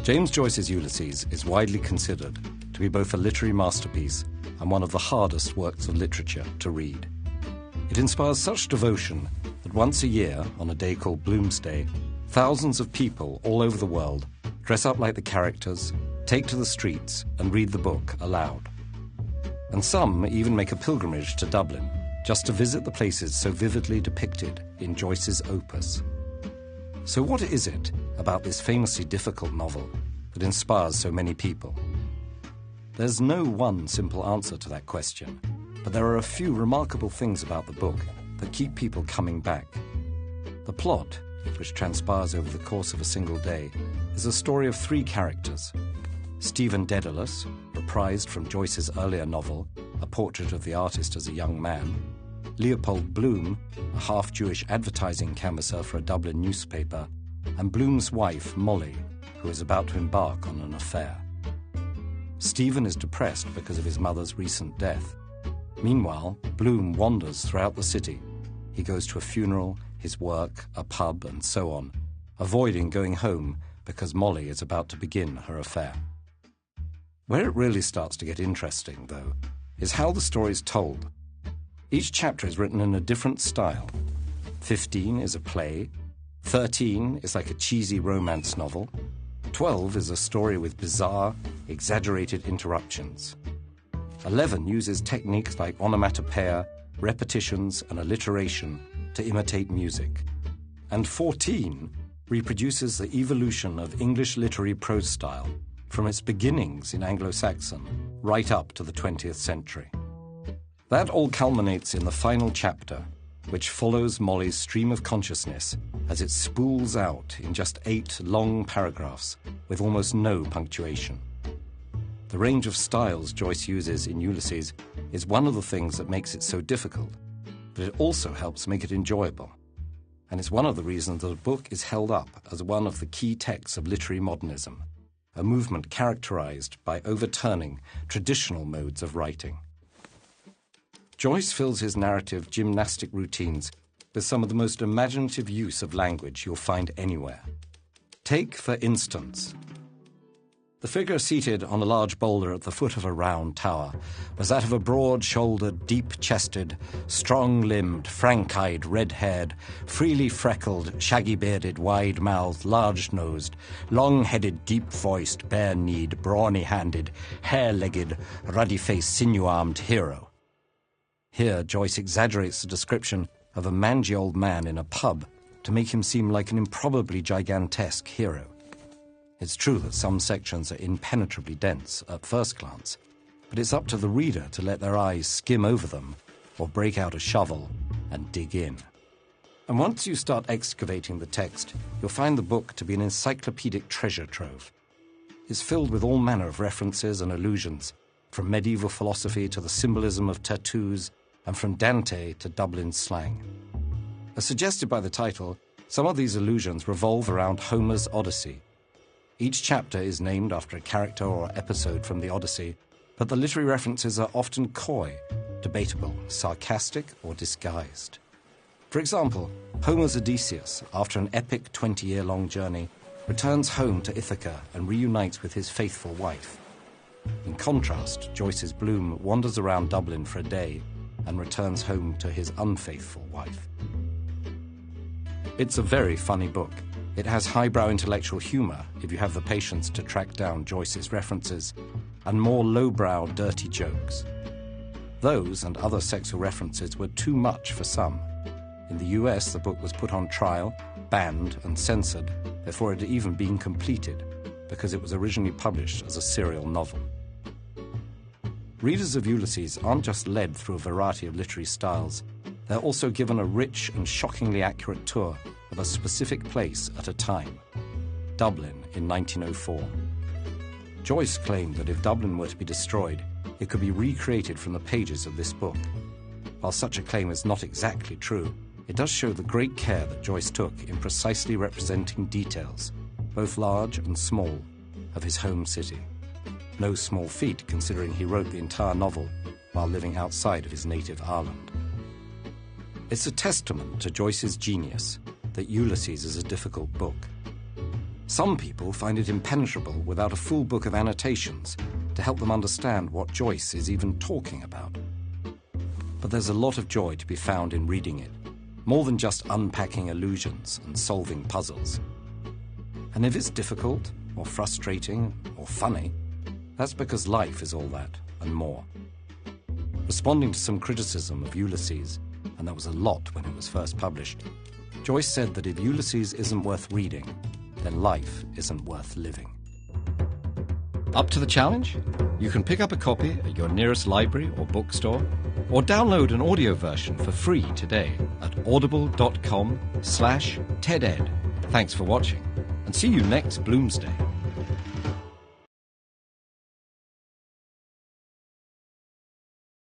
James Joyce's Ulysses is widely considered to be both a literary masterpiece and one of the hardest works of literature to read. It inspires such devotion that once a year, on a day called Bloomsday, thousands of people all over the world dress up like the characters, take to the streets and read the book aloud. And some even make a pilgrimage to Dublin just to visit the places so vividly depicted in Joyce's opus. So what is it about this famously difficult novel that inspires so many people? There's no one simple answer to that question, but there are a few remarkable things about the book that keep people coming back. The plot, which transpires over the course of a single day, is a story of three characters. Stephen Dedalus, reprised from Joyce's earlier novel, A Portrait of the Artist as a Young Man; Leopold Bloom, a half-Jewish advertising canvasser for a Dublin newspaper; and Bloom's wife, Molly, who is about to embark on an affair. Stephen is depressed because of his mother's recent death. Meanwhile, Bloom wanders throughout the city. He goes to a funeral, his work, a pub, and so on, avoiding going home because Molly is about to begin her affair. Where it really starts to get interesting, though, is how the story is told. Each chapter is written in a different style. 15 is a play, 13 is like a cheesy romance novel, 12 is a story with bizarre, exaggerated interruptions. 11 uses techniques like onomatopoeia, repetitions, and alliteration to imitate music. And 14 reproduces the evolution of English literary prose style from its beginnings in Anglo-Saxon right up to the 20th century. That all culminates in the final chapter, which follows Molly's stream of consciousness as it spools out in just 8 long paragraphs with almost no punctuation. The range of styles Joyce uses in Ulysses is one of the things that makes it so difficult, but it also helps make it enjoyable. And it's one of the reasons that the book is held up as one of the key texts of literary modernism, a movement characterized by overturning traditional modes of writing. Joyce fills his narrative gymnastic routines with some of the most imaginative use of language you'll find anywhere. Take, for instance, the figure seated on a large boulder at the foot of a round tower was that of a broad-shouldered, deep-chested, strong-limbed, frank-eyed, red-haired, freely freckled, shaggy-bearded, wide-mouthed, large-nosed, long-headed, deep-voiced, bare-kneed, brawny-handed, hair-legged, ruddy-faced, sinew-armed hero. Here, Joyce exaggerates the description of a mangy old man in a pub to make him seem like an improbably gigantesque hero. It's true that some sections are impenetrably dense at first glance, but it's up to the reader to let their eyes skim over them or break out a shovel and dig in. And once you start excavating the text, you'll find the book to be an encyclopedic treasure trove. It's filled with all manner of references and allusions, from medieval philosophy to the symbolism of tattoos, and from Dante to Dublin slang. As suggested by the title, some of these allusions revolve around Homer's Odyssey. Each chapter is named after a character or episode from the Odyssey, but the literary references are often coy, debatable, sarcastic, or disguised. For example, Homer's Odysseus, after an epic 20-year-long journey, returns home to Ithaca and reunites with his faithful wife. In contrast, Joyce's Bloom wanders around Dublin for a day and returns home to his unfaithful wife. It's a very funny book. It has highbrow intellectual humor, if you have the patience to track down Joyce's references, and more lowbrow, dirty jokes. Those and other sexual references were too much for some. In the US, the book was put on trial, banned, and censored before it had even been completed, because it was originally published as a serial novel. Readers of Ulysses aren't just led through a variety of literary styles, they're also given a rich and shockingly accurate tour of a specific place at a time, Dublin in 1904. Joyce claimed that if Dublin were to be destroyed, it could be recreated from the pages of this book. While such a claim is not exactly true, it does show the great care that Joyce took in precisely representing details, both large and small, of his home city. No small feat, considering he wrote the entire novel while living outside of his native Ireland. It's a testament to Joyce's genius that Ulysses is a difficult book. Some people find it impenetrable without a full book of annotations to help them understand what Joyce is even talking about. But there's a lot of joy to be found in reading it, more than just unpacking illusions and solving puzzles. And if it's difficult, or frustrating, or funny, that's because life is all that and more. Responding to some criticism of Ulysses, and that was a lot when it was first published, Joyce said that if Ulysses isn't worth reading, then life isn't worth living. Up to the challenge? You can pick up a copy at your nearest library or bookstore, or download an audio version for free today at audible.com/TEDEd. Thanks for watching, and see you next Bloomsday.